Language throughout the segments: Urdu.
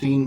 3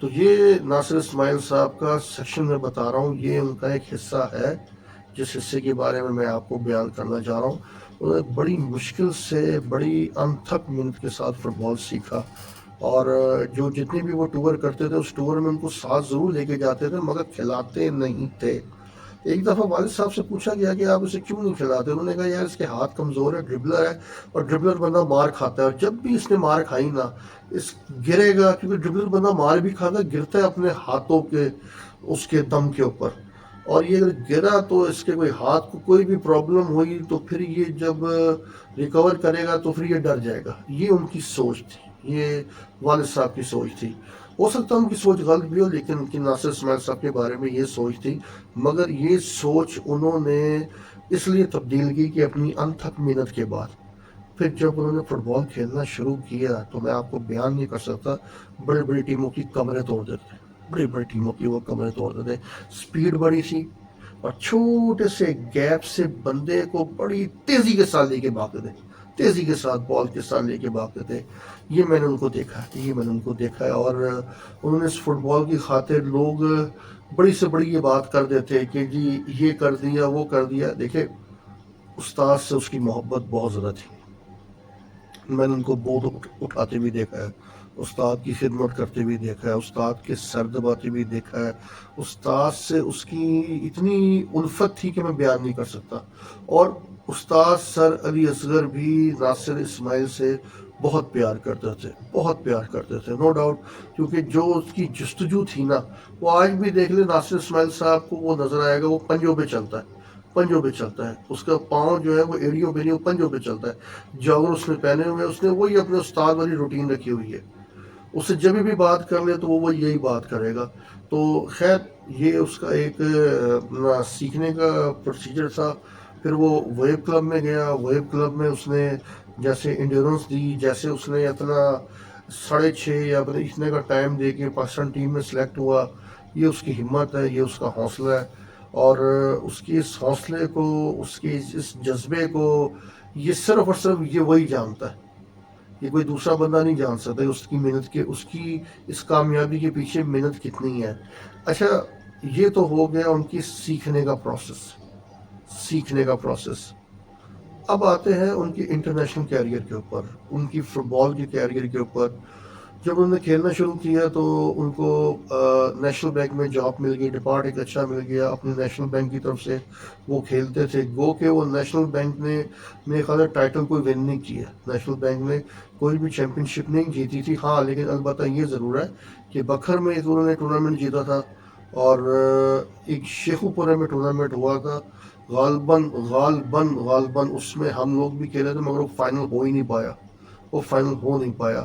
تو یہ ناصر اسماعیل صاحب کا سیکشن میں بتا رہا ہوں، یہ ان کا ایک حصہ ہے جس حصے کے بارے میں آپ کو بیان کرنا چاہ رہا ہوں۔ انہوں نے بڑی مشکل سے بڑی انتھک محنت کے ساتھ فٹ بال سیکھا، اور جو جتنے بھی وہ ٹور کرتے تھے اس ٹور میں ان کو ساتھ ضرور لے کے جاتے تھے مگر کھلاتے نہیں تھے۔ ایک دفعہ والد صاحب سے پوچھا گیا کہ آپ اسے کیوں نہیں کھلاتے؟ انہوں نے کہا یار اس کے ہاتھ کمزور ہے، ڈربلر ہے، اور ڈربلر بندہ مار کھاتا ہے، اور جب بھی اس نے مار کھائی نا اس گرے گا، کیونکہ ڈربلر بندہ مار بھی کھاتا ہے، گرتا ہے اپنے ہاتھوں کے اس کے دم کے اوپر، اور یہ اگر گرا تو اس کے کوئی ہاتھ کو کوئی بھی پرابلم ہوئی تو پھر یہ جب ریکور کرے گا تو پھر یہ ڈر جائے گا۔ یہ ان کی سوچ تھی، یہ والد صاحب کی سوچ تھی۔ ہو سکتا ہے ان کی سوچ غلط بھی ہو، لیکن ان کی ناصر اسماعیل صاحب کے بارے میں یہ سوچ تھی، مگر یہ سوچ انہوں نے اس لیے تبدیل کی کہ اپنی انتھک محنت کے بعد پھر جب انہوں نے فٹ بال کھیلنا شروع کیا تو میں آپ کو بیان نہیں کر سکتا، بڑی بڑی ٹیموں کی کمریں توڑ دیتے تھے، بڑی بڑی ٹیموں کی وہ کمریں توڑ دیتے تھے۔ سپیڈ بڑی تھی، اور چھوٹے سے گیپ سے بندے کو بڑی تیزی کے ساتھ لے کے بھاگتے تھے، تیزی کے ساتھ بال کے ساتھ لے کے بھاگتے تھے۔ یہ میں نے ان کو دیکھا ہے، یہ میں نے ان کو دیکھا ہے، اور انہوں نے اس فٹ بال کی خاطر لوگ بڑی سے بڑی یہ بات کر دیتے کہ جی یہ کر دیا وہ کر دیا۔ دیکھے استاد سے اس کی محبت بہت زیادہ تھی، میں نے ان کو بہت اٹھاتے بھی دیکھا ہے، استاد کی خدمت کرتے بھی دیکھا ہے، استاد کے سر دباتے بھی دیکھا ہے۔ استاد سے اس کی اتنی الفت تھی کہ میں بیان نہیں کر سکتا، اور استاد سر علی اصغر بھی ناصر اسماعیل سے بہت پیار کرتے تھے، بہت پیار کرتے تھے، نو ڈاؤٹ، کیونکہ جو اس کی جستجو تھی نا، وہ آج بھی دیکھ لے ناصر اسماعیل صاحب کو وہ نظر آئے گا، وہ پنجوں پہ چلتا ہے، پنجوں پہ چلتا ہے، اس کا پاؤں جو ہے وہ ایڑیوں پہ نہیں، وہ پنجوں پہ چلتا ہے۔ جاگر اس نے پہنے ہوئے، اس نے وہی اپنے استاد والی روٹین رکھی ہوئی ہے، اس سے جب بھی بات کر لے تو وہ یہی بات کرے گا۔ تو خیر یہ اس کا ایک سیکھنے کا پروسیجر تھا۔ پھر وہ ویب کلب میں گیا، ویب کلب میں اس نے جیسے انڈیورنس دی، جیسے اس نے اپنا 6:30 یا اتنے کا ٹائم دے کے پاکستان ٹیم میں سلیکٹ ہوا، یہ اس کی ہمت ہے، یہ اس کا حوصلہ ہے، اور اس کی اس حوصلے کو، اس کے اس جذبے کو، یہ صرف اور صرف یہ وہی جانتا ہے، یہ کوئی دوسرا بندہ نہیں جان سکتا اس کی محنت کے، اس کی اس کامیابی کے پیچھے محنت کتنی ہے۔ اچھا یہ تو ہو گیا ان کی سیکھنے کا پروسیس، سیکھنے کا پروسیس۔ اب آتے ہیں ان کی انٹرنیشنل کیریئر کے اوپر، ان کی فٹ بال کی کیریئر کے اوپر۔ جب انہوں نے کھیلنا شروع کیا تو ان کو نیشنل بینک میں جاب مل گئی، ڈپارٹ ایک اچھا مل گیا اپنے نیشنل بینک کی طرف سے، وہ کھیلتے تھے۔ گو کہ وہ نیشنل بینک نے میرے خیال ہے ٹائٹل کوئی ون نہیں کیا، نیشنل بینک نے کوئی بھی چیمپئن شپ نہیں جیتی تھی، ہاں لیکن البتہ یہ ضرور ہے کہ بکھر میں ایک انہوں نے ٹورنامنٹ جیتا تھا، اور ایک شیخو پورے میں ٹورنامنٹ ہوا تھا، غالباً اس میں ہم لوگ بھی کھیلے تھے، مگر وہ فائنل ہو ہی نہیں پایا، وہ فائنل ہو نہیں پایا،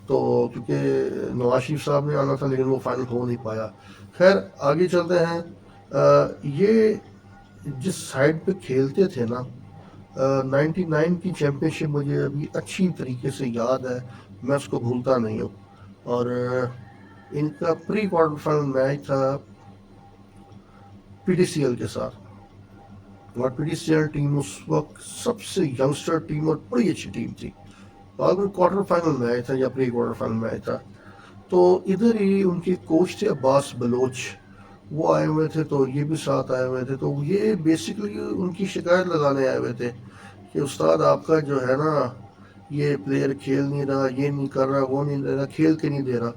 تو کیونکہ نواز شریف صاحب نے آنا تھا لیکن وہ فائنل ہو نہیں پایا۔ خیر آگے چلتے ہیں۔ یہ جس سائڈ پہ کھیلتے تھے نا، 99 کی چیمپئن شپ مجھے ابھی اچھی طریقے سے یاد ہے، میں اس کو بھولتا نہیں ہوں، اور ان کا پری کوارٹر فائنل میچ تھا پی ٹی سی ایل کے ساتھ، اور P T C L team اس وقت سب سے ینگسٹر ٹیم اور بڑی اچھی ٹیم تھی، اور کوارٹر فائنل میچ تھا یا پری کوارٹر فائنل میچ تھا۔ تو ادھر ہی ان کے کوچ تھے عباس بلوچ، وہ آئے ہوئے تھے، تو یہ بھی ساتھ آئے ہوئے تھے، تو یہ بیسکلی ان کی شکایت لگانے آئے ہوئے تھے کہ استاد آپ کا جو ہے نا یہ پلیئر کھیل نہیں رہا، یہ نہیں کر رہا، وہ نہیں دے رہا، کھیل کے نہیں دے رہا۔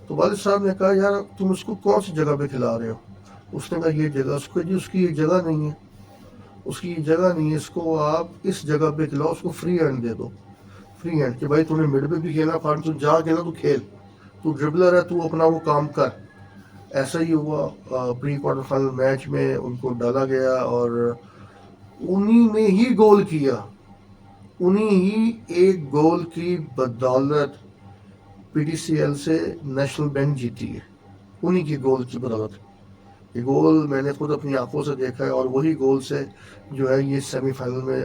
تو والد صاحب نے کہا یار تم اس کو کون سی جگہ پہ کھلا رہے ہو؟ اس نے کہا یہ جگہ، اس کو جی اس کی یہ جگہ نہیں ہے، اس کی یہ جگہ نہیں ہے، اس کو آپ اس جگہ پہ کھلاؤ، اس کو فری ہینڈ دے دو، فری ہینڈ کہ بھائی تو نے مڈ پہ بھی کھیلنا، فارم تو جہاں کھیلنا تو کھیل، تو ڈربلر ہے تو اپنا وہ کام کر۔ ایسا ہی ہوا، پری کوارٹر فائنل میچ میں ان کو ڈالا گیا، اور انہی نے ہی گول کیا، انہی ہی ایک گول کی بدولت پی ٹی سی ایل سے نیشنل بینک جیتی ہے، انہی کی گول کی بدولت۔ یہ گول میں نے خود اپنی آنکھوں سے دیکھا ہے، اور وہی گول سے جو ہے یہ سیمی فائنل میں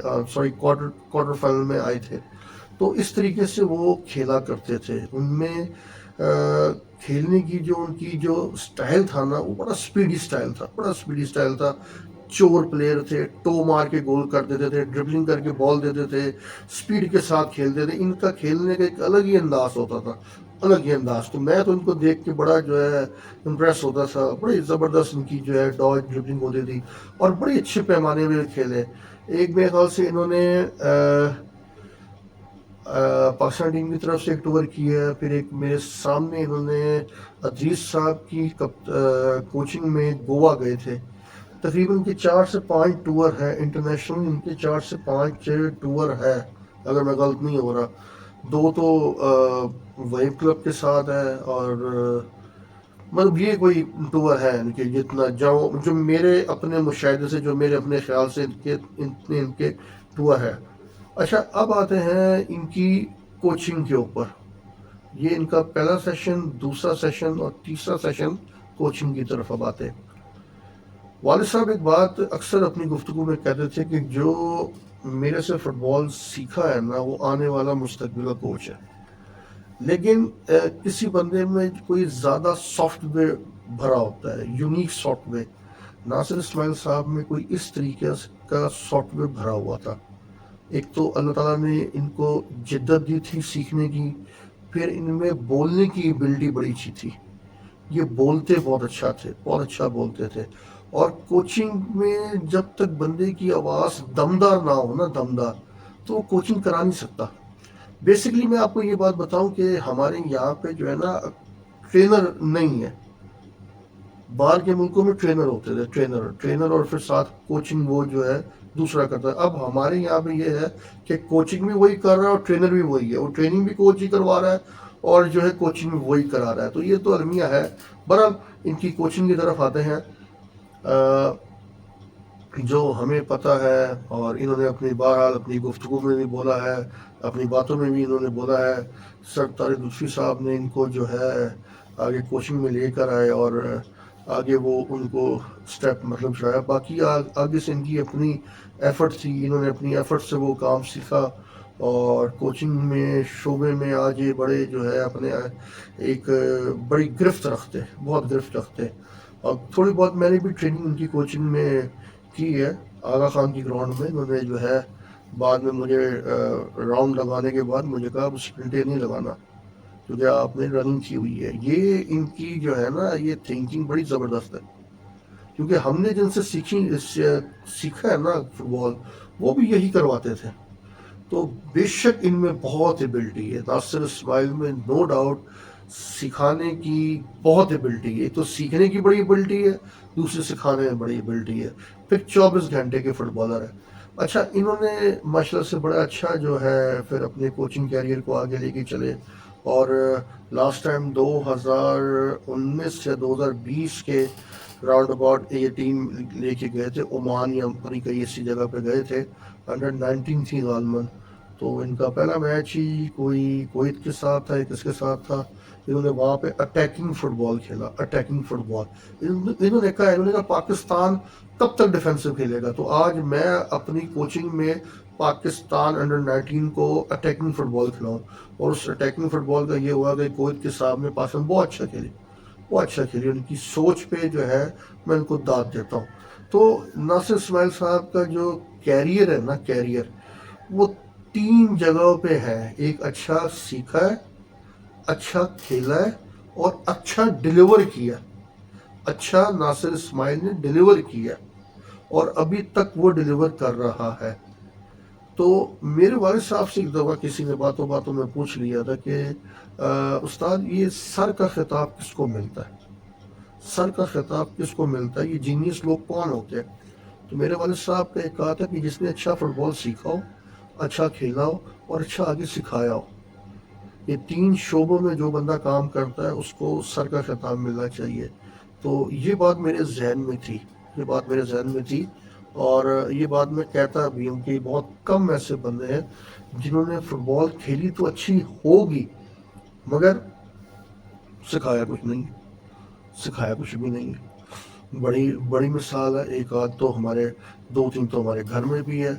کوارٹر فائنل میں آئے تھے۔ تو اس طریقے سے وہ کھیلا کرتے تھے، ان میں کھیلنے کی جو ان کی جو سٹائل تھا نا، وہ بڑا سپیڈی سٹائل تھا، بڑا سپیڈی سٹائل تھا۔ چور پلیئر تھے، ٹو مار کے گول کر دیتے تھے، ڈربلنگ کر کے بال دیتے تھے، سپیڈ کے ساتھ کھیلتے تھے، ان کا کھیلنے کا ایک الگ ہی انداز ہوتا تھا، الگ ہی انداز. تو میں تو ان کو دیکھ کے بڑا جو ہے امپریس ہوتا تھا. بڑی زبردست ان کی جو ہے ڈاج ڈربلنگ ہوتی تھی اور بڑے اچھے پیمانے میں کھیلے. ایک میرے خیال سے انہوں نے پاکستان ٹیم کی طرف سے ایک ٹور کیا ہے. پھر ایک میرے سامنے انہوں نے عزیز صاحب کی کوچنگ میں گوا گئے تھے. تقریباً ان کے 4 سے 5 ٹور ہے انٹرنیشنل. ان کے 4 سے 5 ٹور ہے اگر میں غلط نہیں ہو رہا. 2 تو ویو کلب کے ساتھ ہے اور مطلب یہ کوئی ٹور ہے ان کے جتنا جو میرے اپنے مشاہدے سے جو میرے اپنے خیال سے ان کے ٹور ہے. اچھا اب آتے ہیں ان کی کوچنگ کے اوپر. یہ ان کا پہلا سیشن، دوسرا سیشن اور تیسرا سیشن کوچنگ کی طرف اب آتے ہیں. والد صاحب ایک بات اکثر اپنی گفتگو میں کہتے تھے کہ جو میرے سے فٹ بال سیکھا ہے نا وہ آنے والا مستقبل کا کوچ ہے. لیکن کسی بندے میں کوئی زیادہ سافٹ ویئر بھرا ہوتا ہے، یونیک سافٹ ویئر. ناصر اسماعیل صاحب میں کوئی اس طریقے کا سافٹ ویئر بھرا ہوا تھا. ایک تو اللہ تعالیٰ نے ان کو جدت دی تھی سیکھنے کی. پھر ان میں بولنے کی ایبلٹی بڑی اچھی تھی. یہ بولتے بہت اچھا تھے، بہت اچھا بولتے تھے. اور کوچنگ میں جب تک بندے کی آواز دمدار نہ ہو نا، دمدار، تو وہ کوچنگ کرا نہیں سکتا. بیسکلی میں آپ کو یہ بات بتاؤں کہ ہمارے یہاں پہ جو ہے نا ٹرینر نہیں ہے. باہر کے ملکوں میں ٹرینر ہوتے تھے، ٹرینر اور پھر ساتھ کوچنگ وہ جو ہے دوسرا کرتا ہے. اب ہمارے یہاں پہ یہ ہے کہ کوچنگ بھی وہی کر رہا ہے اور ٹرینر بھی وہی ہے. وہ ٹریننگ بھی کوچ ہی کروا رہا ہے اور جو ہے کوچنگ بھی وہی کرا رہا ہے. تو یہ تو المیہ ہے. بہرحال ان کی کوچنگ کی طرف آتے ہیں. جو ہمیں پتہ ہے اور انہوں نے اپنی بہرحال اپنی گفتگو میں بھی بولا ہے، اپنی باتوں میں بھی انہوں نے بولا ہے. سر طارق لطفی صاحب نے ان کو جو ہے آگے کوچنگ میں لے کر آئے اور آگے وہ ان کو سٹیپ مطلب جو ہے باقی آگے سے ان کی اپنی ایفرٹ تھی. انہوں نے اپنی ایفرٹ سے وہ کام سیکھا اور کوچنگ میں شعبے میں آج یہ بڑے جو ہے اپنے ایک بڑی گرفت رکھتے، بہت گرفت رکھتے. اور تھوڑی بہت میں نے بھی ٹریننگ ان کی کوچنگ میں کی ہے آغا خان کی گراؤنڈ میں. انہوں نے جو ہے بعد میں مجھے راؤنڈ لگانے کے بعد مجھے کہا اب اسپرنٹیں نہیں لگانا کیونکہ آپ نے رننگ کی ہوئی ہے. یہ ان کی جو ہے نا یہ تھنکنگ بڑی زبردست ہے کیونکہ ہم نے جن سے سیکھا ہے نا فٹ بال وہ بھی یہی کرواتے تھے. تو بے شک ان میں بہت ایبلٹی ہے. ناصر اسماعیل میں نو ڈاؤٹ سکھانے کی بہت ایبلٹی ہے. ایک تو سیکھنے کی بڑی ایبلٹی ہے، دوسرے سکھانے میں بڑی ایبلٹی ہے. پھر 24 گھنٹے کے فٹ بالر ہے. اچھا انہوں نے ماشاء اللہ سے بڑا اچھا جو ہے پھر اپنے کوچنگ کیریئر کو آگے لے کے چلے. اور لاسٹ ٹائم 2019 یا 2020 کے راؤنڈ اباؤٹ یہ ٹیم لے کے گئے تھے عمان یا پری کئی ایسی جگہ پہ گئے تھے. انڈر 19 تھی غالباً. تو ان کا پہلا میچ ہی کوئی کویت کے ساتھ تھا، کس کے ساتھ تھا. انہوں نے وہاں پہ اٹیکنگ فٹ بال کھیلا، اٹیکنگ فٹ بال. انہوں نے کہا پاکستان کب تک ڈیفینسو کھیلے گا. تو آج میں اپنی کوچنگ میں پاکستان انڈر 19 کو اٹیکنگ فٹ بال کھلاؤں. اور اس اٹیکنگ فٹ بال کا یہ ہوا کہ کویت کے سامنے پاکستان بہت اچھا کھیلی، بہت اچھا کھیلی. ان کی سوچ پہ جو ہے میں ان کو داد دیتا ہوں. تو ناصر اسماعیل صاحب کا جو کیریئر ہے نا، کیریئر وہ 3 جگہوں پہ ہے. ایک اچھا سیکھا ہے، اچھا کھیلا ہے اور اچھا ڈیلیور کیا. اچھا ناصر اسماعیل نے ڈیلیور کیا اور ابھی تک وہ ڈیلیور کر رہا ہے. تو میرے والد صاحب سے ایک دفعہ کسی نے باتوں باتوں میں پوچھ لیا تھا کہ استاد یہ سر کا خطاب کس کو ملتا ہے، سر کا خطاب کس کو ملتا ہے، یہ جینیس لوگ کون ہوتے ہیں. تو میرے والد صاحب نے کہا تھا کہ جس نے اچھا فٹ بال سیکھا ہو، اچھا کھیلا ہو اور اچھا آگے سکھایا ہو. یہ 3 شعبوں میں جو بندہ کام کرتا ہے اس کو سر کا خطاب ملنا چاہیے. تو یہ بات میرے ذہن میں تھی، یہ بات میرے ذہن میں تھی. اور یہ بات میں کہتا بھی ہوں کہ بہت کم ایسے بندے ہیں جنہوں نے فٹ بال کھیلی تو اچھی ہوگی مگر سکھایا کچھ نہیں، سکھایا کچھ بھی نہیں. بڑی بڑی مثال ہے. ایک آدھ تو ہمارے 2-3 تو ہمارے گھر میں بھی ہے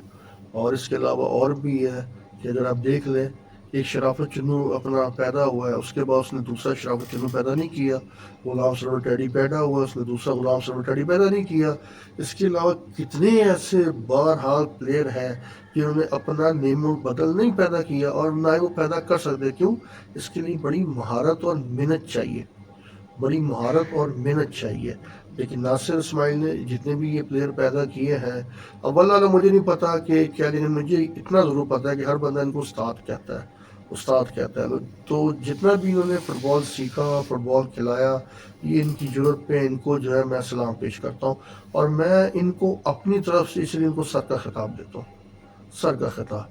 اور اس کے علاوہ اور بھی ہے کہ اگر آپ دیکھ لیں ایک شرافت چنو اپنا پیدا ہوا ہے، اس کے بعد اس نے دوسرا شرافت چنو پیدا نہیں کیا. غلام سرور ٹیڈی پیدا ہوا، اس نے دوسرا غلام سرور ٹیڈی پیدا نہیں کیا. اس کے علاوہ کتنے ایسے بہرحال پلیئر ہیں جنہوں نے اپنا نیم و بدل نہیں پیدا کیا، اور نہ ہی وہ پیدا کر سکتے. کیوں؟ اس کے لیے بڑی مہارت اور محنت چاہیے، بڑی مہارت اور محنت چاہیے. لیکن ناصر اسماعیل نے جتنے بھی یہ پلیئر پیدا کیے ہیں، اب واللہ مجھے نہیں پتا کہ کیا، لیکن مجھے اتنا ضرور پتا ہے کہ ہر بندہ ان کو استاد کہتا ہے، استاد کہتا ہے. تو جتنا بھی انہوں نے فٹ بال سیکھا، فٹ بال کھلایا، یہ ان کی ضرورت پہ ان کو جو ہے میں سلام پیش کرتا ہوں. اور میں ان کو اپنی طرف سے اس لیے ان کو سر کا خطاب دیتا ہوں، سر کا خطاب.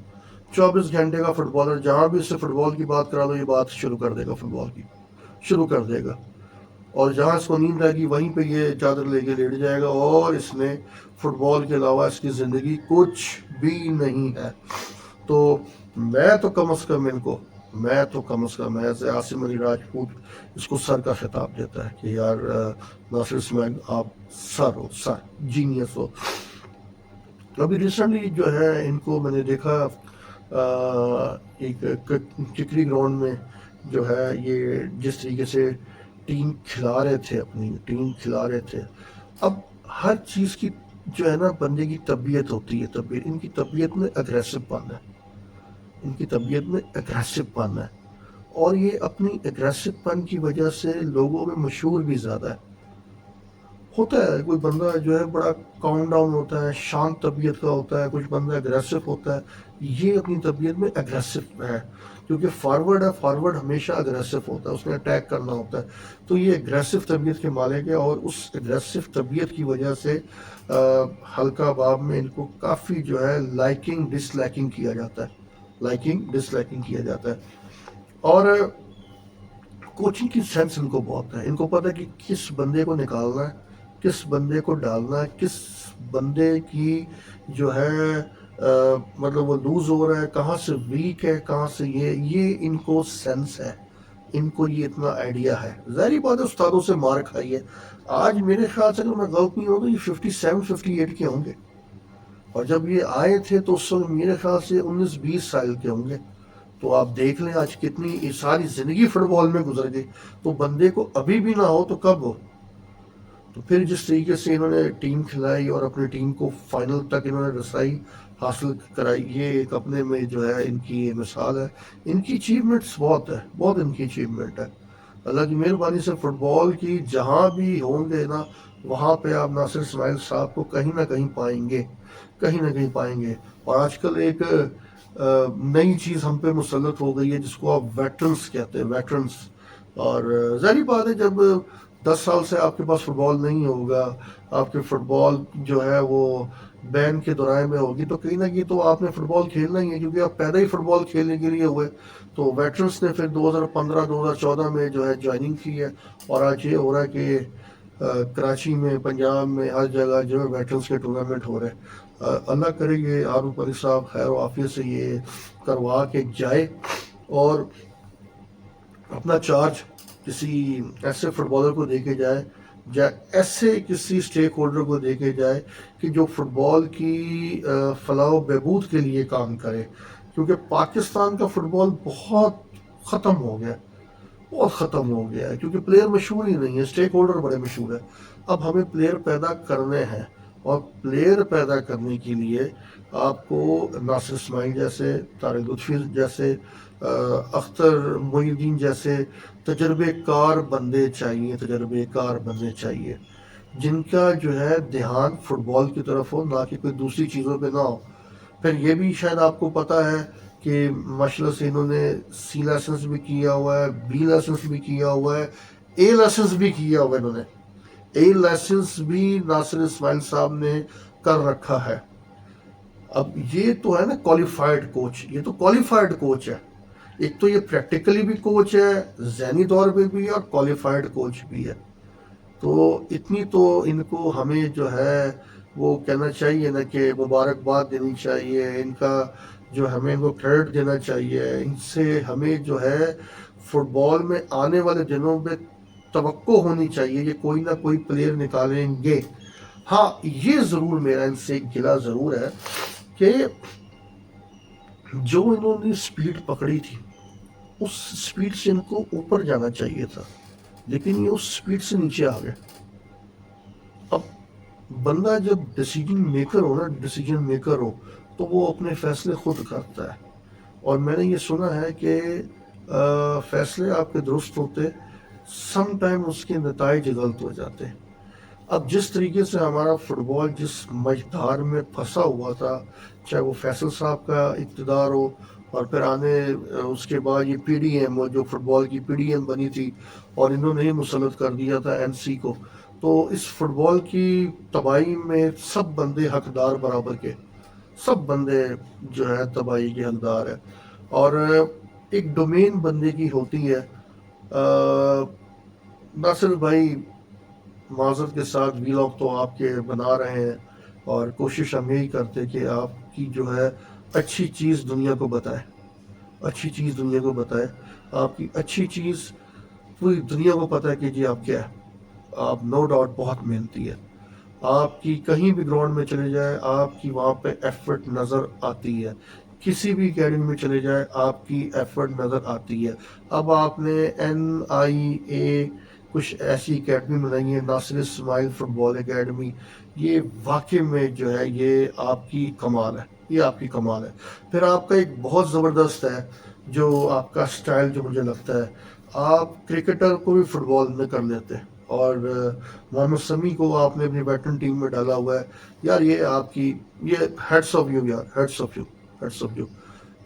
24 گھنٹے کا فٹ بالر، جہاں بھی اس سے فٹ بال کی بات کرا دو یہ بات شروع کر دے گا، فٹ بال کی شروع کر دے گا. اور جہاں اس کو نیند آئے گی وہیں پہ یہ چادر لے کے لیٹ جائے گا، اور اس نے فٹ بال کے علاوہ اس کی زندگی کچھ بھی نہیں ہے. تو میں تو کم از کم ان کو، میں تو کم از کم ایسے عاصم علی راجپوت اس کو سر کا خطاب دیتا ہے کہ یار ناصر اسماعیل آپ سر ہو، سر جینیس ہو. ابھی ریسنٹلی جو ہے ان کو میں نے دیکھا ایک چکری گراؤنڈ میں جو ہے یہ جس طریقے سے ٹیم کھلا رہے تھے، اپنی ٹیم کھلا رہے تھے. اب ہر چیز کی جو ہے نا بندے کی طبیعت ہوتی ہے، طبیعت ان کی طبیعت میں اگریسو پن ہے، ان کی طبیعت میں اگریسو پن ہے. اور یہ اپنی اگریسو پن کی وجہ سے لوگوں میں مشہور بھی زیادہ ہے. ہوتا ہے کوئی بندہ جو ہے بڑا کاؤنٹ ڈاؤن ہوتا ہے، شانت طبیعت کا ہوتا ہے، کچھ بندہ اگریسو ہوتا ہے. یہ اپنی طبیعت میں اگریسو ہے، کیونکہ فارورڈ ہے، فارورڈ ہمیشہ اگریسو ہوتا ہے، اس نے اٹیک کرنا ہوتا ہے. تو یہ اگریسو طبیعت کے مالک ہے، اور اس اگریسو طبیعت کی وجہ سے حلقہ باب میں ان کو کافی جو ہے لائکنگ ڈس لائکنگ کیا جاتا ہے، لائکنگ ڈس لائکنگ کیا جاتا ہے. اور کوچنگ کی سینس ان کو بہت ہے، ان کو پتہ ہے کہ کس بندے کو نکالنا ہے، کس بندے کو ڈالنا ہے، کس بندے کی جو ہے مطلب وہ لوز ہو رہا ہے، کہاں سے ویک ہے، کہاں سے یہ ان کو سینس ہے، ان کو یہ اتنا آئیڈیا ہے. ظاہری بات ہے استادوں سے مار کھائی ہے. آج میرے خیال سے اگر میں غلط نہیں ہوں تو یہ 57 58 کے ہوں گے، اور جب یہ آئے تھے تو اس وقت میرے خیال سے 19 20 سال کے ہوں گے. تو آپ دیکھ لیں آج کتنی ساری زندگی فٹ بال میں گزر گئی. تو بندے کو ابھی بھی نہ ہو تو کب ہو؟ تو پھر جس طریقے سے انہوں نے ٹیم کھلائی اور اپنی ٹیم کو فائنل تک انہوں نے رسائی حاصل کرائی، یہ ایک اپنے میں جو ہے ان کی مثال ہے. ان کی اچیومنٹس بہت ہے، بہت ان کی اچیومنٹ ہے. اللہ کی مہربانی سے فٹ بال کی جہاں بھی ہوں گے نا، وہاں پہ آپ ناصر اسماعیل صاحب کو کہیں نہ کہیں پائیں گے، کہیں نہ کہیں پائیں گے. اور آج کل ایک نئی چیز ہم پہ مسلط ہو گئی ہے جس کو آپ ویٹرنس کہتے ہیں، ویٹرنس. اور ظاہری بات ہے جب 10 سال سے آپ کے پاس فٹ بال نہیں ہوگا، آپ کے فٹ بال جو ہے وہ بین کے دوران میں ہوگی، تو کہیں نہ کہیں تو آپ نے فٹ بال کھیلنا ہی ہے، کیونکہ آپ پیدا ہی فٹ بال کھیلنے کے لیے ہوئے. تو ویٹرنس نے پھر 2015 2014 میں جو ہے جوائننگ کی ہے. اور آج یہ ہو رہا ہے کہ کراچی میں، پنجاب میں، ہر جگہ جو ہے ویٹرنس کے ٹورنامنٹ ہو رہے ہیں. اللہ کرے یہ ہارون پری صاحب خیر و عافیت سے یہ کروا کے جائے، اور اپنا چارج کسی ایسے فٹ بالر کو دے کے جائے، ایسے کسی اسٹیک ہولڈر کو دے کے جائے کہ جو فٹ بال کی فلاح و بہبود کے لیے کام کرے. کیونکہ پاکستان کا فٹ بال بہت ختم ہو گیا، بہت ختم ہو گیا ہے، کیونکہ پلیئر مشہور ہی نہیں ہے، اسٹیک ہولڈر بڑے مشہور ہیں. اب ہمیں پلیئر پیدا کرنے ہیں، اور پلیئر پیدا کرنے کے لیے آپ کو ناصر اسماعیل جیسے، طارق لطفی جیسے، اختر محی الدین جیسے تجربے کار بندے چاہیے، تجربے کار بندے چاہیے، جن کا جو ہے دھیان فٹ بال کی طرف ہو، نہ کہ کوئی دوسری چیزوں پہ نہ ہو. پھر یہ بھی شاید آپ کو پتہ ہے کہ ماشاء اللہ سے انہوں نے سی لائسنس بھی کیا ہوا ہے، بی لائسنس بھی کیا ہوا ہے، اے لائسنس بھی کیا ہوا ہے. انہوں نے اے لائسنس بھی ناصر اسماعیل صاحب نے کر رکھا ہے. اب یہ تو ہے نا کوالیفائڈ کوچ، یہ تو کوالیفائڈ کوچ ہے. ایک تو یہ پریکٹیکلی بھی کوچ ہے، ذہنی طور پہ بھی ہے، اور کوالیفائڈ کوچ بھی ہے. تو اتنی تو ان کو ہمیں جو ہے وہ کہنا چاہیے نا کہ مبارکباد دینی چاہیے، ان کا جو ہمیں ان کو کریڈٹ دینا چاہیے. ان سے ہمیں جو ہے فٹ بال میں آنے والے دنوں میں توقع ہونی چاہیے کہ کوئی نہ کوئی پلیئر نکالیں گے. ہاں یہ ضرور میرا ان سے گلہ ضرور ہے کہ جو انہوں نے سپیڈ پکڑی تھی، اس سپیڈ سے ان کو اوپر جانا چاہیے تھا، لیکن یہ اس سپیڈ سے نیچے آ گئے۔ اب بندہ جب ڈیسیجن میکر ہو نا، ڈیسیجن میکر ہو تو وہ اپنے فیصلے خود کرتا ہے، اور میں نے یہ سنا ہے کہ فیصلے آپ کے درست ہوتے، سم ٹائم اس کے نتائج غلط ہو جاتے ہیں۔ اب جس طریقے سے ہمارا فٹ بال جس مجدار میں پھنسا ہوا تھا، چاہے وہ فیصل صاحب کا اقتدار ہو، اور پھر آنے اس کے بعد یہ پی ڈی ایم جو فٹ بال کی پی ڈی ایم بنی تھی، اور انہوں نے ہی مسلط کر دیا تھا این سی کو، تو اس فٹ بال کی تباہی میں سب بندے حقدار برابر کے، سب بندے جو ہے تباہی کے حقدار ہے۔ اور ایک ڈومین بندے کی ہوتی ہے۔ ناصر بھائی معذرت کے ساتھ ویلاگ تو آپ کے بنا رہے ہیں، اور کوشش ہم یہی کرتے کہ آپ کی جو ہے اچھی چیز دنیا کو بتائے، اچھی چیز دنیا کو بتائے، آپ کی اچھی چیز پوری دنیا کو پتہ ہے کہ جی آپ کیا ہے۔ آپ نو ڈاؤٹ بہت محنتی ہے، آپ کی کہیں بھی گراؤنڈ میں چلے جائے آپ کی وہاں پہ ایفرٹ نظر آتی ہے، کسی بھی اکیڈمی میں چلے جائے آپ کی ایفرٹ نظر آتی ہے۔ اب آپ نے NIA کچھ ایسی اکیڈمی بنائی ہے، ناصر اسماعیل فٹ بال اکیڈمی، یہ واقع میں جو ہے یہ آپ کی کمال ہے، یہ آپ کی کمال ہے۔ پھر آپ کا ایک بہت زبردست ہے جو آپ کا سٹائل جو مجھے لگتا ہے، آپ کرکٹر کو بھی فٹ بال میں کر لیتے ہیں، اور محمد سمیع کو آپ نے اپنی ویٹرن ٹیم میں ڈالا ہوا ہے۔ یار یہ آپ کی، یہ ہیڈس آف یو یار، heads of you, heads of you.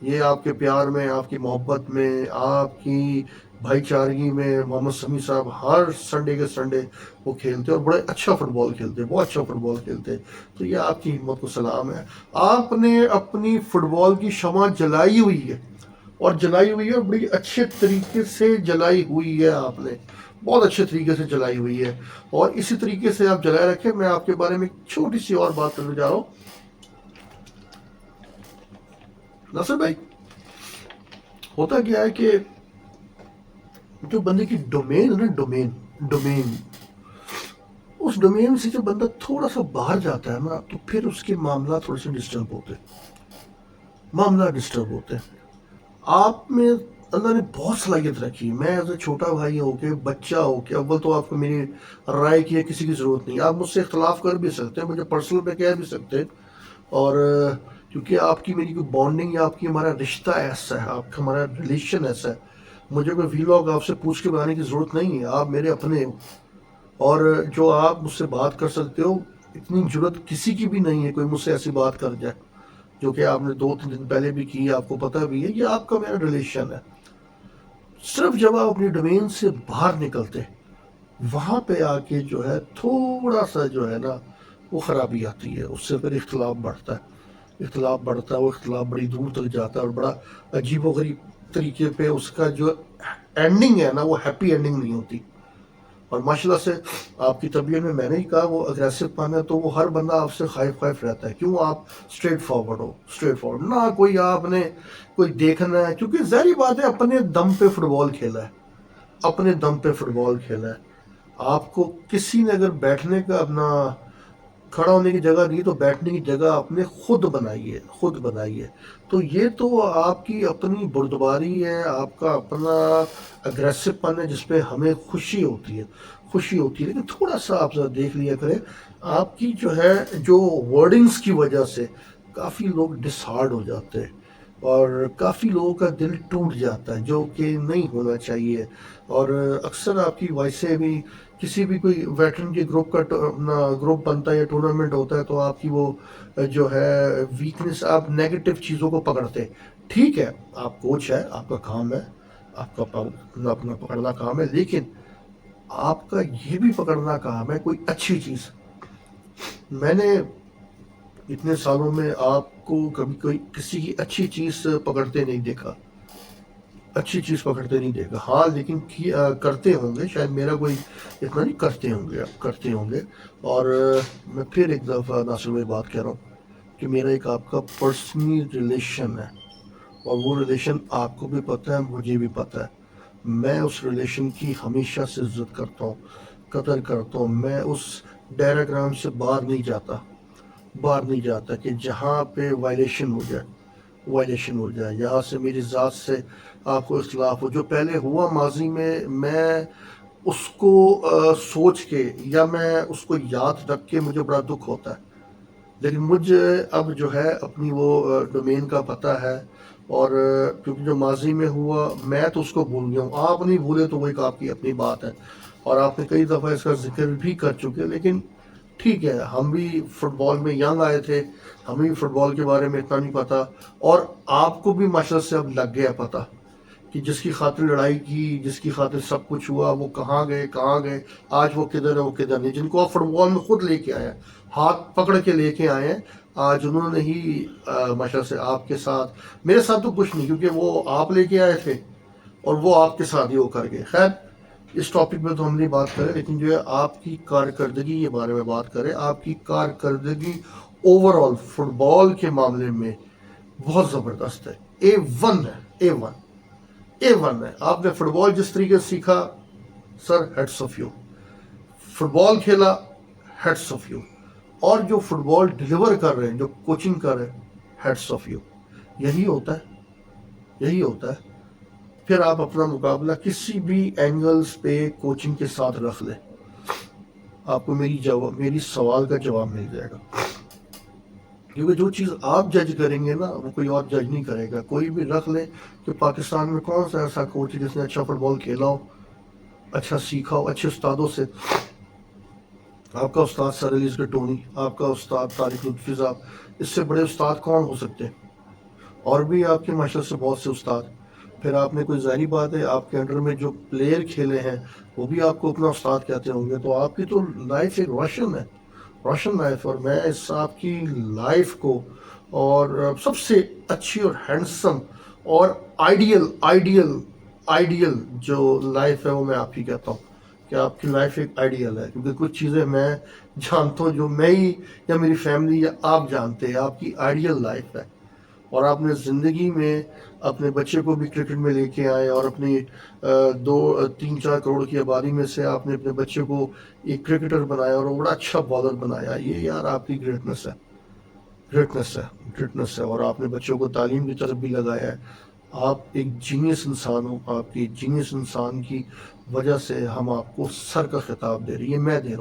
یہ آپ کے پیار میں، آپ کی محبت میں، آپ کی بھائی چارگی میں، محمد سمیع صاحب ہر سنڈے کے سنڈے وہ کھیلتے اور بڑے اچھا فٹ بال کھیلتے، بہت اچھا فٹ بال کھیلتے۔ تو یہ آپ کی ہمت کو سلام ہے۔ آپ نے اپنی فٹ بال کی شمع جلائی ہوئی ہے، اور جلائی ہوئی ہے، بڑی اچھے طریقے سے جلائی ہوئی ہے، آپ نے بہت اچھے طریقے سے جلائی ہوئی ہے، اور اسی طریقے سے آپ جلائے رکھیں۔ میں آپ کے بارے میں ایک چھوٹی سی اور بات کرنے جا رہا ہوں ناصر بھائی۔ ہوتا کیا ہے کہ جو بندے کی ڈومین ہے نا، ڈومین اس ڈومین سے جب بندہ تھوڑا سا باہر جاتا ہے نا، تو پھر اس کے معاملات تھوڑے سے ڈسٹرب ہوتے ہیں۔ آپ میں اللہ نے بہت صلاحیت رکھی۔ میں ایز اے چھوٹا بھائی ہو کے، بچہ ہو کے، اول تو آپ کو میری رائے کی کسی کی ضرورت نہیں، آپ مجھ سے اختلاف کر بھی سکتے ہیں، مجھے پرسنل پہ کہہ بھی سکتے ہیں، اور کیونکہ آپ کی میری کوئی بانڈنگ یا آپ کی ہمارا رشتہ ایسا ہے، آپ کا ہمارا ریلیشن ایسا ہے، مجھے کوئی ویلاگ آپ سے پوچھ کے بنانے کی ضرورت نہیں ہے، آپ میرے اپنے ہو، اور جو آپ مجھ سے بات کر سکتے ہو، اتنی جرت کسی کی بھی نہیں ہے کوئی مجھ سے ایسی بات کر جائے، جو کہ آپ نے 2-3 دن پہلے بھی کی، آپ کو پتہ بھی ہے، یہ آپ کا میرا ریلیشن ہے۔ صرف جب آپ اپنی ڈومین سے باہر نکلتے، وہاں پہ آ کے جو ہے تھوڑا سا جو ہے نا وہ خرابی آتی ہے، اس سے پھر اختلاف بڑھتا ہے، وہ اختلاف بڑی دور تک جاتا ہے، اور بڑا عجیب و غریب طریقے پہ اس کا جو اینڈنگ ہے نا وہ ہیپی اینڈنگ نہیں ہوتی۔ اور ماشاء اللہ سے آپ کی طبیعت میں نے ہی کہا وہ اگریسو پن ہے، تو وہ ہر بندہ آپ سے خائف رہتا ہے، کیوں آپ اسٹریٹ فارورڈ ہو، اسٹریٹ فارورڈ نہ کوئی آپ نے کوئی دیکھنا ہے، کیونکہ ظاہری بات ہے اپنے دم پہ فٹ بال کھیلا ہے، اپنے دم پہ فٹ بال کھیلا ہے۔ آپ کو کسی نے اگر بیٹھنے کا اپنا کھڑا ہونے کی جگہ دی تو بیٹھنے کی جگہ آپ نے خود بنائی ہے۔ تو یہ تو آپ کی اپنی بردباری ہے، آپ کا اپنا اگریسو پن ہے، جس پہ ہمیں خوشی ہوتی ہے، لیکن تھوڑا سا آپ ذرا دیکھ لیا کریں، آپ کی جو ہے جو ورڈنگز کی وجہ سے کافی لوگ ڈس ہارڈ ہو جاتے ہیں، اور کافی لوگوں کا دل ٹوٹ جاتا ہے، جو کہ نہیں ہونا چاہیے۔ اور اکثر آپ کی وائسیں بھی کسی بھی کوئی ویٹرن کے گروپ کا گروپ بنتا ہے یا ٹورنامنٹ ہوتا ہے، تو آپ کی وہ جو ہے ویکنس، آپ نیگیٹو چیزوں کو پکڑتے۔ ٹھیک ہے، آپ کوچ ہے، آپ کا کام ہے، آپ کا اپنا پکڑنا کام ہے، لیکن آپ کا یہ بھی پکڑنا کام ہے کوئی اچھی چیز۔ میں نے اتنے سالوں میں آپ کو کبھی کوئی کسی کی اچھی چیز پکڑتے نہیں دیکھا، ہاں، لیکن کرتے ہوں گے، شاید میرا کوئی اتنا نہیں، کرتے ہوں گے۔ اور میں پھر ایک دفعہ ناصر بھائی بات کہہ رہا ہوں کہ میرا ایک آپ کا پرسنل ریلیشن ہے، اور وہ ریلیشن آپ کو بھی پتہ ہے، مجھے بھی پتہ ہے۔ میں اس ریلیشن کی ہمیشہ سے عزت کرتا ہوں، قدر کرتا ہوں۔ میں اس ڈائیگرام سے باہر نہیں جاتا کہ جہاں پہ وائلیشن ہو جائے، وائلیشن ہو جائے، یہاں سے میری ذات سے آپ کو اختلاف ہو، جو پہلے ہوا ماضی میں اس کو سوچ کے یا میں اس کو یاد رکھ کے مجھے بڑا دکھ ہوتا ہے، لیکن مجھے اب جو ہے اپنی وہ ڈومین کا پتہ ہے، اور کیونکہ جو ماضی میں ہوا میں تو اس کو بھول گیا ہوں، آپ نہیں بھولے تو وہ ایک آپ کی اپنی بات ہے، اور آپ نے کئی دفعہ اس کا ذکر بھی کر چکے، لیکن ٹھیک ہے، ہم بھی فٹ بال میں ینگ آئے تھے، ہمیں بھی فٹ بال کے بارے میں اتنا نہیں پتا، اور آپ کو بھی ماشاءاللہ سے اب لگ گیا پتہ کہ جس کی خاطر لڑائی کی، جس کی خاطر سب کچھ ہوا، وہ کہاں گئے، آج وہ کدھر ہے، وہ کدھر نہیں، جن کو آپ فٹ بال میں خود لے کے آئے ہیں، ہاتھ پکڑ کے لے کے آئے ہیں، آج انہوں نے ہی ماشاءاللہ سے آپ کے ساتھ، میرے ساتھ تو کچھ نہیں کیونکہ وہ آپ لے کے آئے تھے اور وہ آپ کے ساتھ ہی وہ کر گئے، خیر اس ٹاپک میں تو ہم نہیں بات کریں، لیکن جو ہے آپ کی کارکردگی کے بارے میں بات کریں، آپ کی کارکردگی اوور آل فٹ بال کے معاملے میں بہت زبردست ہے، اے ون ہے، اے ون ہے، آپ نے فٹ بال جس طریقے سے سیکھا، سر ہیڈس آف یو، فٹ بال کھیلا، ہیڈس آف یو، اور جو فٹ بال ڈیلیور کر رہے ہیں، جو کوچنگ کر رہے ہیں، ہیڈس آف یو، یہی ہوتا ہے، یہی ہوتا ہے، پھر آپ اپنا مقابلہ کسی بھی اینگلز پہ کوچنگ کے ساتھ رکھ لیں، آپ کو میری سوال کا جواب مل جائے گا، کیونکہ جو چیز آپ جج کریں گے نا وہ کوئی اور جج نہیں کرے گا، کوئی بھی رکھ لے کہ پاکستان میں کون سا ایسا کوچ ہے جس نے اچھا فٹ بال کھیلا ہو، اچھا سیکھا ہو، اچھے استادوں سے، آپ کا استاد سر علی اصغر ٹونی، آپ کا استاد طارق لطفی صاحب، اس سے بڑے استاد کون ہو سکتے ہیں، اور بھی آپ کے ماشاءاللہ سے بہت سے استاد، پھر آپ نے کوئی ظاہری بات ہے آپ کے انڈر میں جو پلیئر کھیلے ہیں وہ بھی آپ کو اپنا استاد کہتے ہوں گے، تو آپ کی تو لائف ایک روشن ہے، روشن لائف، اور میں اس آپ کی لائف کو، اور سب سے اچھی اور ہینڈسم اور آئیڈیل جو لائف ہے وہ میں آپ کی کہتا ہوں کہ آپ کی لائف ایک آئیڈیل ہے، کیونکہ کچھ چیزیں میں جانتا ہوں جو میں ہی یا میری فیملی یا آپ جانتے ہیں، آپ کی آئیڈیل لائف ہے، اور آپ نے زندگی میں اپنے بچے کو بھی کرکٹ میں لے کے آئے، اور اپنی 2 3 4 کروڑ کی آبادی میں سے آپ نے اپنے بچے کو ایک کرکٹر بنایا اور وہ بڑا اچھا بالر بنایا، یہ یار آپ کی گریٹنس ہے، گریٹنس ہے، اور آپ نے بچوں کو تعلیم کی طرف بھی لگایا ہے، آپ ایک جینیس انسان ہو، آپ کی جینیس انسان کی وجہ سے ہم آپ کو سر کا خطاب دے رہے ہیں، یہ میں دے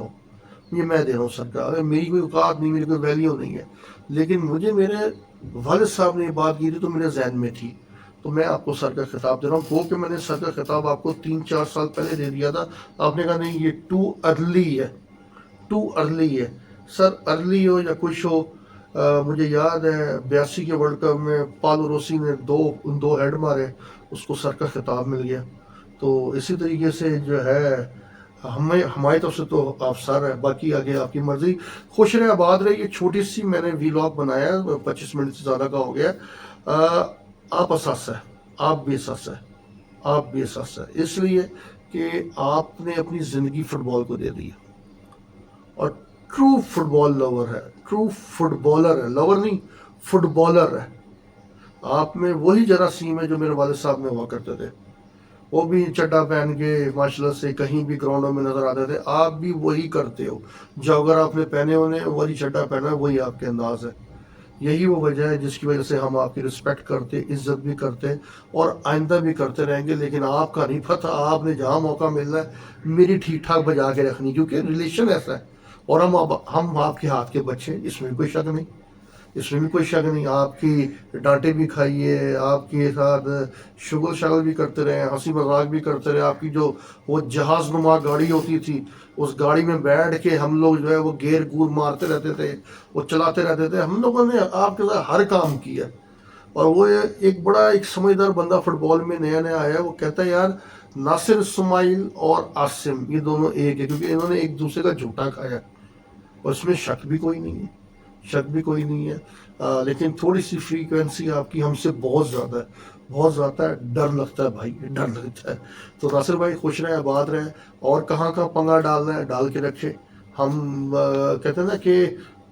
رہا ہوں سر کا، اگر میری کوئی اوقات نہیں، میری کوئی ویلیو نہیں ہے، لیکن مجھے میرے والد صاحب نے یہ بات کی تھی تو میرے ذہن میں تھی، تو میں آپ کو سر کا خطاب دے رہا ہوں، کہ میں نے سر کا خطاب آپ کو 3 4 سال پہلے دے دیا تھا، آپ نے کہا نہیں یہ ٹو ارلی ہے، سر ارلی ہو یا کچھ ہو، مجھے یاد ہے 82 کے ورلڈ کپ میں پالو روسی نے دو ہیڈ مارے، اس کو سر کا خطاب مل گیا، تو اسی طریقے سے جو ہے ہماری طرف سے تو آپ سر ہے، باقی آگے آپ کی مرضی، خوش رہے آباد رہے، یہ چھوٹی سی میں نے ویلاگ بنایا ہے، 25 منٹ سے زیادہ کا ہو گیا، آپ اساس ہے، آپ بھی اساس ہے، آپ بھی اساس ہے، اس لیے کہ آپ نے اپنی زندگی فٹ بال کو دے دی ہے، اور ٹرو فٹ بال لور ہے، ٹرو فٹ بالر ہے، لور نہیں، فٹ بالر ہے، آپ میں وہی جراثیم ہے جو میرے والد صاحب میں ہوا کرتے تھے، وہ بھی چڈا پہن کے ماشاءاللہ سے کہیں بھی گراؤنڈوں میں نظر آتے تھے، آپ بھی وہی کرتے ہو، جو اگر آپ نے پہنے ہونے وہی چڈا پہنا ہے، وہی آپ کے انداز ہے، یہی وہ وجہ ہے جس کی وجہ سے ہم آپ کی رسپیکٹ کرتے، عزت بھی کرتے، اور آئندہ بھی کرتے رہیں گے، لیکن آپ کا نہیں پتہ، آپ نے جہاں موقع ملنا ہے میری ٹھیک ٹھاک بجا کے رکھنی، کیونکہ ریلیشن ایسا ہے، اور ہم آپ کے ہاتھ کے بچے، اس میں کوئی شک نہیں، اس میں بھی کوئی شک نہیں، آپ کی ڈانٹے بھی کھائیے، آپ کے ساتھ شغل بھی کرتے رہے، ہنسی مذاق بھی کرتے رہے، آپ کی جو وہ جہاز نما گاڑی ہوتی تھی، اس گاڑی میں بیٹھ کے ہم لوگ جو ہے وہ گیر گور مارتے رہتے تھے، وہ چلاتے رہتے تھے، ہم لوگوں نے آپ کے ساتھ ہر کام کیا، اور وہ ایک بڑا ایک سمجھدار بندہ فٹ بال میں نیا نیا آیا، وہ کہتا ہے یار ناصر اسماعیل اور عاصم یہ دونوں ایک ہے، کیونکہ انہوں نے ایک دوسرے کا جھوٹا کھایا، اور اس میں شک بھی کوئی نہیں ہے، لیکن تھوڑی سی فریکوینسی آپ کی ہم سے بہت زیادہ ہے، بہت زیادہ ہے، ڈر لگتا ہے بھائی، ڈر لگتا ہے، تو ناصر بھائی خوش رہیں، آباد رہیں، اور کہاں پنگا ڈالنا ہے ڈال کے رکھے، ہم کہتے ہیں نا کہ